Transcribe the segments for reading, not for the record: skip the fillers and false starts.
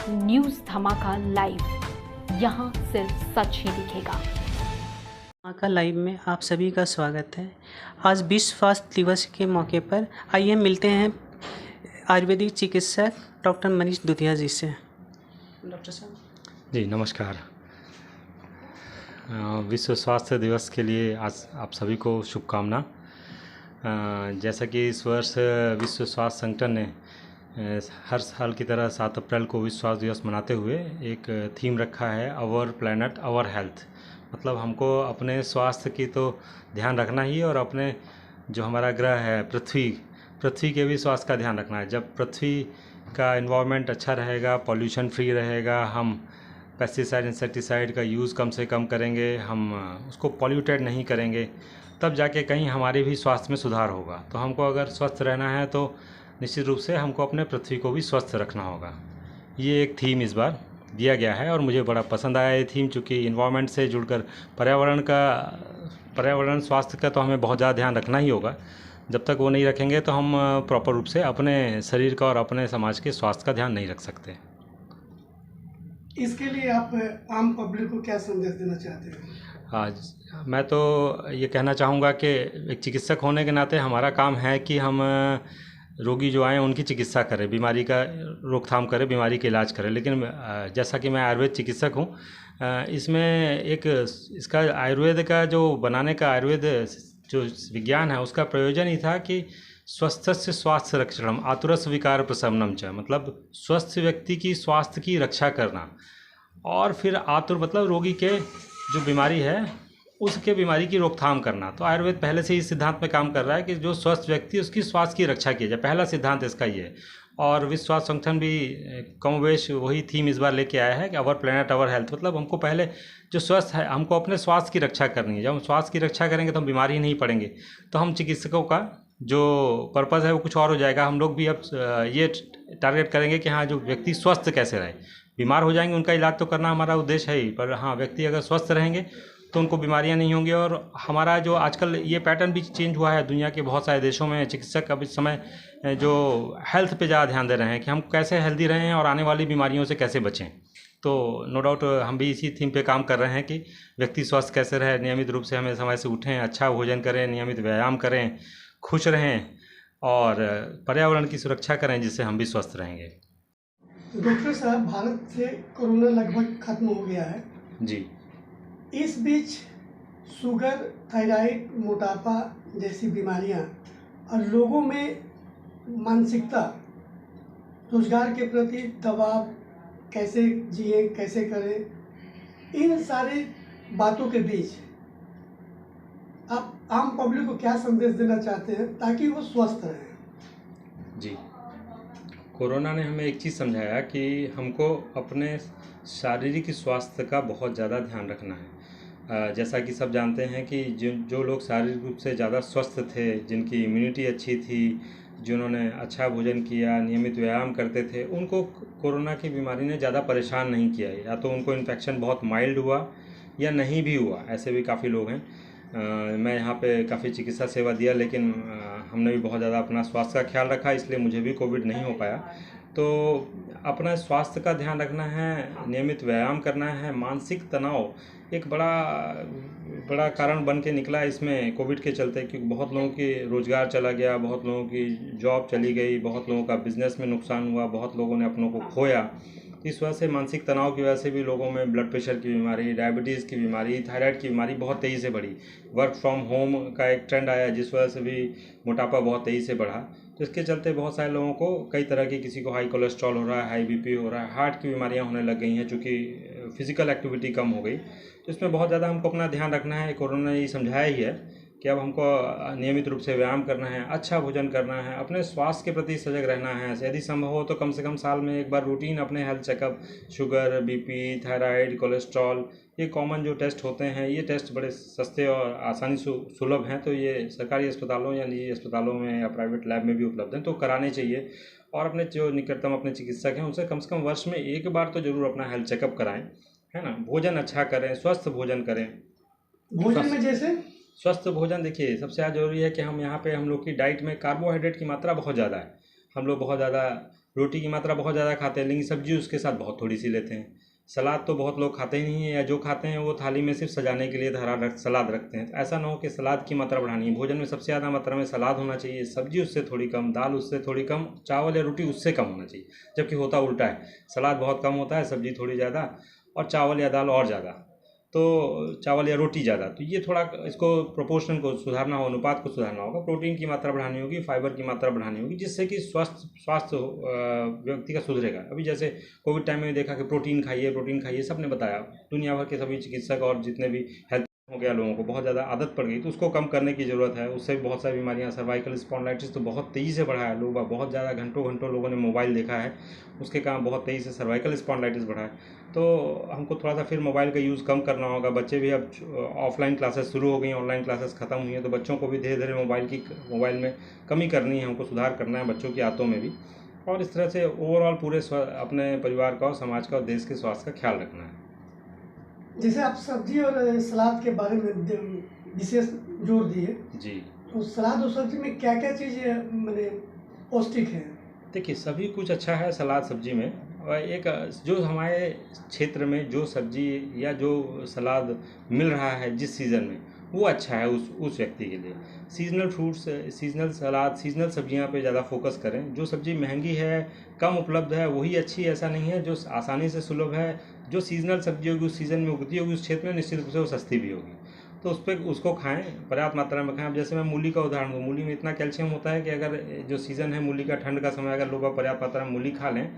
News धमाका live, यहाँ सिर्फ सच ही दिखेगा। धमाका लाइव में आप सभी का स्वागत है। आज विश्व स्वास्थ्य दिवस के मौके पर आइए मिलते हैं आयुर्वेदिक चिकित्सक डॉक्टर मनीष दुधिया जी से। डॉक्टर साहब जी नमस्कार। विश्व स्वास्थ्य दिवस के लिए आज आप सभी को शुभकामना। जैसा कि इस वर्ष विश्व स्वास्थ्य संगठन ने हर साल की तरह 7 अप्रैल को विश्व स्वास्थ्य दिवस मनाते हुए एक थीम रखा है, आवर प्लैनेट आवर हेल्थ। मतलब हमको अपने स्वास्थ्य की तो ध्यान रखना ही, और अपने जो हमारा ग्रह है पृथ्वी के भी स्वास्थ्य का ध्यान रखना है। जब पृथ्वी का एनवायरनमेंट अच्छा रहेगा, पॉल्यूशन फ्री रहेगा, हम पेस्टिसाइड इंसेक्टिसाइड का यूज़ कम से कम करेंगे, हम उसको पॉल्यूटेड नहीं करेंगे, तब जाके कहीं हमारे भी स्वास्थ्य में सुधार होगा। तो हमको अगर स्वस्थ रहना है तो निश्चित रूप से हमको अपने पृथ्वी को भी स्वस्थ रखना होगा। ये एक थीम इस बार दिया गया है और मुझे बड़ा पसंद आया ये थीम, चूँकि इन्वायरमेंट से जुड़कर पर्यावरण स्वास्थ्य का तो हमें बहुत ज़्यादा ध्यान रखना ही होगा। जब तक वो नहीं रखेंगे तो हम प्रॉपर रूप से अपने शरीर का और अपने समाज के स्वास्थ्य का ध्यान नहीं रख सकते। इसके लिए आप आम पब्लिक को क्या संदेश देना चाहते हैं? आज मैं तो ये कहना चाहूँगा कि एक चिकित्सक होने के नाते हमारा काम है कि हम रोगी जो आए उनकी चिकित्सा करें, बीमारी का रोकथाम करें, बीमारी का इलाज करें। लेकिन जैसा कि मैं आयुर्वेद चिकित्सक हूँ, इसमें इसका आयुर्वेद का जो बनाने का आयुर्वेद जो विज्ञान है उसका प्रयोजन ही था कि स्वस्थस्य स्वास्थ्य रक्षणम आतुरस्य विकार प्रशमनम च, मतलब स्वस्थ व्यक्ति की स्वास्थ्य की रक्षा करना, और फिर आतुर मतलब रोगी के जो बीमारी है उसके बीमारी की रोकथाम करना। तो आयुर्वेद पहले से इस सिद्धांत में काम कर रहा है कि जो स्वस्थ व्यक्ति उसकी स्वास्थ्य की रक्षा की जाए। पहला सिद्धांत इसका ये है, और विश्व स्वास्थ्य संगठन भी कमोवेश वही थीम इस बार लेके आया है कि आवर प्लैनेट आवर हेल्थ। मतलब हमको पहले जो स्वस्थ है हमको अपने स्वास्थ्य की रक्षा करनी है। जब हम स्वास्थ्य की रक्षा करेंगे तो हम बीमारी ही नहीं पड़ेंगे। तो हम चिकित्सकों का जो पर्पज़ है वो कुछ और हो जाएगा। हम लोग भी अब ये टारगेट करेंगे कि हाँ, जो व्यक्ति स्वस्थ कैसे रहे। बीमार हो जाएंगे उनका इलाज तो करना हमारा उद्देश्य है ही, पर हाँ, व्यक्ति अगर स्वस्थ रहेंगे तो उनको बीमारियां नहीं होंगी। और हमारा जो आजकल ये पैटर्न भी चेंज हुआ है, दुनिया के बहुत सारे देशों में चिकित्सक अब इस समय जो हेल्थ पे ज़्यादा ध्यान दे रहे हैं कि हम कैसे हेल्दी रहें और आने वाली बीमारियों से कैसे बचें। तो नो डाउट हम भी इसी थीम पे काम कर रहे हैं कि व्यक्ति स्वस्थ कैसे रहे। नियमित रूप से हमें समय से उठें, अच्छा भोजन करें, नियमित व्यायाम करें, खुश रहें और पर्यावरण की सुरक्षा करें, जिससे हम भी स्वस्थ रहेंगे। डॉक्टर साहब, भारत से कोरोना लगभग खत्म हो गया है जी। इस बीच शुगर, थायराइड, मोटापा जैसी बीमारियां और लोगों में मानसिकता, रोजगार के प्रति दबाव, कैसे जिए, कैसे करें, इन सारी बातों के बीच आप आम पब्लिक को क्या संदेश देना चाहते हैं ताकि वो स्वस्थ रहें? जी, कोरोना ने हमें एक चीज़ समझाया कि हमको अपने शारीरिक स्वास्थ्य का बहुत ज़्यादा ध्यान रखना है। जैसा कि सब जानते हैं कि जो लोग शारीरिक रूप से ज़्यादा स्वस्थ थे, जिनकी इम्यूनिटी अच्छी थी, जिन्होंने अच्छा भोजन किया, नियमित व्यायाम करते थे, उनको कोरोना की बीमारी ने ज़्यादा परेशान नहीं किया। या तो उनको इन्फेक्शन बहुत माइल्ड हुआ या नहीं भी हुआ, ऐसे भी काफ़ी लोग हैं। मैं यहाँ पे काफ़ी चिकित्सा सेवा दिया, लेकिन हमने भी बहुत ज़्यादा अपना स्वास्थ्य का ख्याल रखा, इसलिए मुझे भी कोविड नहीं हो पाया। तो अपना स्वास्थ्य का ध्यान रखना है, नियमित व्यायाम करना है। मानसिक तनाव एक बड़ा कारण बन के निकला इसमें कोविड के चलते, क्योंकि बहुत लोगों की रोज़गार चला गया, बहुत लोगों की जॉब चली गई, बहुत लोगों का बिजनेस में नुकसान हुआ, बहुत लोगों ने अपनों को खोया। इस वजह से मानसिक तनाव की वजह से भी लोगों में ब्लड प्रेशर की बीमारी, डायबिटीज़ की बीमारी, थायराइड की बीमारी बहुत तेज़ी से बढ़ी। वर्क फ्रॉम होम का एक ट्रेंड आया जिस वजह से भी मोटापा बहुत तेज़ी से बढ़ा। तो इसके चलते बहुत सारे लोगों को कई तरह की, किसी को हाई कोलेस्ट्रॉल हो रहा है, हाई बीपी हो रहा है, हार्ट की बीमारियां होने लग गई हैं, चूँकि फिजिकल एक्टिविटी कम हो गई। तो इसमें बहुत ज़्यादा हमको अपना ध्यान रखना है। कोरोना ने ये समझाया ही है कि अब हमको नियमित रूप से व्यायाम करना है, अच्छा भोजन करना है, अपने स्वास्थ्य के प्रति सजग रहना है। यदि संभव हो तो कम से कम साल में एक बार रूटीन अपने health checkup, sugar, BP, thyroid, cholesterol, ये कॉमन जो टेस्ट होते हैं, ये टेस्ट बड़े सस्ते और आसानी सुलभ हैं। तो ये सरकारी अस्पतालों या निजी अस्पतालों में या प्राइवेट लैब में भी उपलब्ध हैं, तो कराने चाहिए। और अपने जो निकटतम अपने चिकित्सक हैं उनसे कम से कम वर्ष में एक बार तो जरूर अपना हेल्थ चेकअप कराएं, है ना। भोजन अच्छा करें, स्वस्थ भोजन करें। भोजन में जैसे स्वस्थ भोजन, देखिए सबसे ज़्यादा जरूरी है कि हम यहाँ पे हम लोग की डाइट में कार्बोहाइड्रेट की मात्रा बहुत ज़्यादा है। हम लोग बहुत ज़्यादा रोटी की मात्रा बहुत ज़्यादा खाते हैं, लेकिन सब्जी उसके साथ बहुत थोड़ी सी लेते हैं। सलाद तो बहुत लोग खाते ही नहीं हैं, या जो खाते हैं वो थाली में सिर्फ सजाने के लिए सलाद रखते हैं। तो ऐसा ना हो कि सलाद की मात्रा बढ़ानी है। भोजन में सबसे ज़्यादा मात्रा में सलाद होना चाहिए, सब्जी उससे थोड़ी कम, दाल उससे थोड़ी कम, चावल या रोटी उससे कम होना चाहिए। जबकि होता उल्टा है, सलाद बहुत कम होता है, सब्जी थोड़ी ज़्यादा, और चावल या दाल और ज़्यादा, तो चावल या रोटी ज़्यादा। तो ये थोड़ा इसको प्रोपोर्शन को सुधारना हो, अनुपात को सुधारना होगा। प्रोटीन की मात्रा बढ़ानी होगी, फाइबर की मात्रा बढ़ानी होगी, जिससे कि स्वास्थ्य व्यक्ति का सुधरेगा। अभी जैसे कोविड टाइम में देखा कि प्रोटीन खाइए, सबने बताया, दुनिया भर के सभी चिकित्सक और जितने भी हेल्थ हो गया, लोगों को बहुत ज़्यादा आदत पड़ गई, तो उसको कम करने की ज़रूरत है। उससे बहुत सारी बीमारियां, सर्वाइकल स्पॉन्डिलाइटिस तो बहुत तेज़ी से बढ़ा है। लोग बहुत ज़्यादा घंटों लोगों ने मोबाइल देखा है, उसके कारण बहुत तेज़ी से सर्वाइकल स्पॉन्डिलाइटिस बढ़ा है। तो हमको थोड़ा सा फिर मोबाइल का यूज़ कम करना होगा। बच्चे भी अब ऑफलाइन क्लासेस शुरू हो गई, ऑनलाइन क्लासेस ख़त्म हुई हैं, तो बच्चों को भी धीरे धीरे मोबाइल में कमी करनी है, हमको सुधार करना है बच्चों की आदतों में भी। और इस तरह से ओवरऑल पूरे अपने परिवार का और समाज का और देश के स्वास्थ्य का ख्याल रखना है। जैसे आप सब्जी और सलाद के बारे में विशेष जोर दिए जी, तो सलाद और सब्जी में क्या क्या चीज़ मैंने पौष्टिक है? देखिए सभी कुछ अच्छा है सलाद सब्जी में। और एक जो हमारे क्षेत्र में जो सब्जी या जो सलाद मिल रहा है जिस सीज़न में, वो अच्छा है उस व्यक्ति के लिए। सीजनल फ्रूट्स, सीजनल सलाद, सीजनल सब्जियां पे ज़्यादा फोकस करें। जो सब्ज़ी महंगी है, कम उपलब्ध है, वही अच्छी, ऐसा नहीं है। जो आसानी से सुलभ है, जो सीजनल सब्जी होगी, उस सीज़न में उगती होगी, उस क्षेत्र में, निश्चित रूप से वो सस्ती भी होगी, तो उसको खाएं, पर्याप्त मात्रा में खाएं। अब जैसे मैं मूली का उदाहरण दूँ, मूली में इतना कैल्शियम होता है कि अगर जो सीज़न है मूली का, ठंड का समय, अगर लोग पर्याप्त मात्रा में मूली खा लें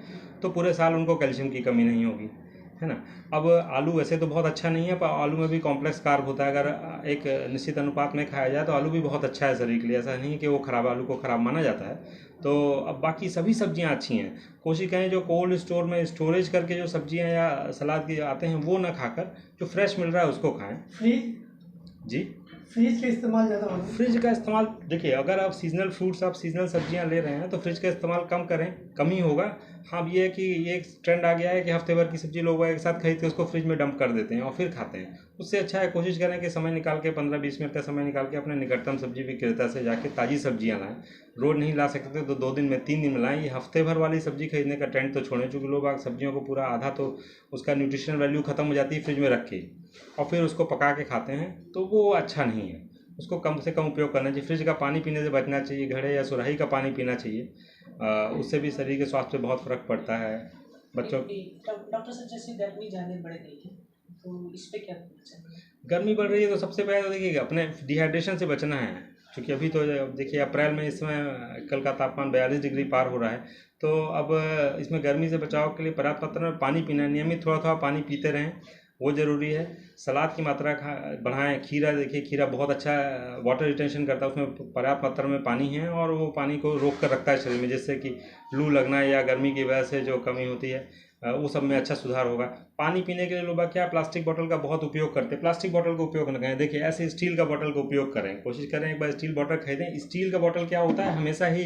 तो पूरे साल उनको कैल्शियम की कमी नहीं होगी, है ना। अब आलू वैसे तो बहुत अच्छा नहीं है, पर आलू में भी कॉम्प्लेक्स कार्ब होता है। अगर एक निश्चित अनुपात में खाया जाए तो आलू भी बहुत अच्छा है शरीर के लिए। ऐसा नहीं है कि वो खराब, आलू को खराब माना जाता है। तो अब बाकी सभी सब्जियां अच्छी हैं। कोशिश करें जो कोल्ड स्टोर में स्टोरेज करके जो सब्जियां या सलाद की आते हैं वो ना खाकर जो फ्रेश मिल रहा है उसको खाएं। फ्रीज जी, फ्रिज का इस्तेमाल ज़्यादा होना है। फ्रिज का इस्तेमाल, देखिए अगर आप सीजनल फ्रूट्स, आप सीजनल सब्जियां ले रहे हैं तो फ्रिज का इस्तेमाल कम करें, कम ही होगा। हाँ, ये है कि ये एक ट्रेंड आ गया है कि हफ्ते भर की सब्जी लोग एक साथ खरीद के उसको फ्रिज में डंप कर देते हैं और फिर खाते हैं। उससे अच्छा है कोशिश करें कि समय निकाल के 15-20 मिनट का समय निकाल के अपने निकटतम सब्जी विक्रेता से जाके ताज़ी सब्जियां लाएं। रोज नहीं ला सकते तो 2 दिन में, 3 दिन में लाएं। ये हफ्ते भर वाली सब्जी खरीदने का ट्रेंड तो छोड़ें, चूँकि लोग सब्जियों को पूरा आधा तो उसका न्यूट्रिशनल वैल्यू खत्म हो जाती है फ्रिज में रख के, और फिर उसको पका के खाते हैं, तो वो अच्छा नहीं है। उसको कम से कम उपयोग करना चाहिए। फ्रिज का पानी पीने से बचना चाहिए, घड़े या सुराही का पानी पीना चाहिए। उससे भी शरीर के स्वास्थ्य पे बहुत फर्क पड़ता है बच्चों। डॉक्टर साहब, जैसे गर्मी ज़्यादा बढ़ गई है तो इस पे क्या करना चाहिए? गर्मी बढ़ रही है तो सबसे पहले तो देखिए अपने डिहाइड्रेशन से बचना है, क्योंकि अभी तो देखिए अप्रैल में इस समय कल का तापमान 42 डिग्री पार हो रहा है। तो अब इसमें गर्मी से बचाव के लिए पर्याप्त मात्रा में पानी पीना, नियमित थोड़ा थोड़ा पानी पीते रहें, वो ज़रूरी है। सलाद की मात्रा बढ़ाएं। खीरा, देखिए खीरा बहुत अच्छा वाटर रिटेंशन करता है, उसमें पर्याप्त मात्रा में पानी है और वो पानी को रोक कर रखता है शरीर में, जिससे कि लू लगना या गर्मी की वजह से जो कमी होती है वो सब में अच्छा सुधार होगा। पानी पीने के लिए लोग क्या प्लास्टिक बोतल का बहुत उपयोग करते हैं। प्लास्टिक बोतल का उपयोग न करें। देखिए ऐसे स्टील का बोतल का उपयोग करें, कोशिश करें एक बार स्टील बोतल खरीदें। स्टील का बोतल क्या होता है, हमेशा ही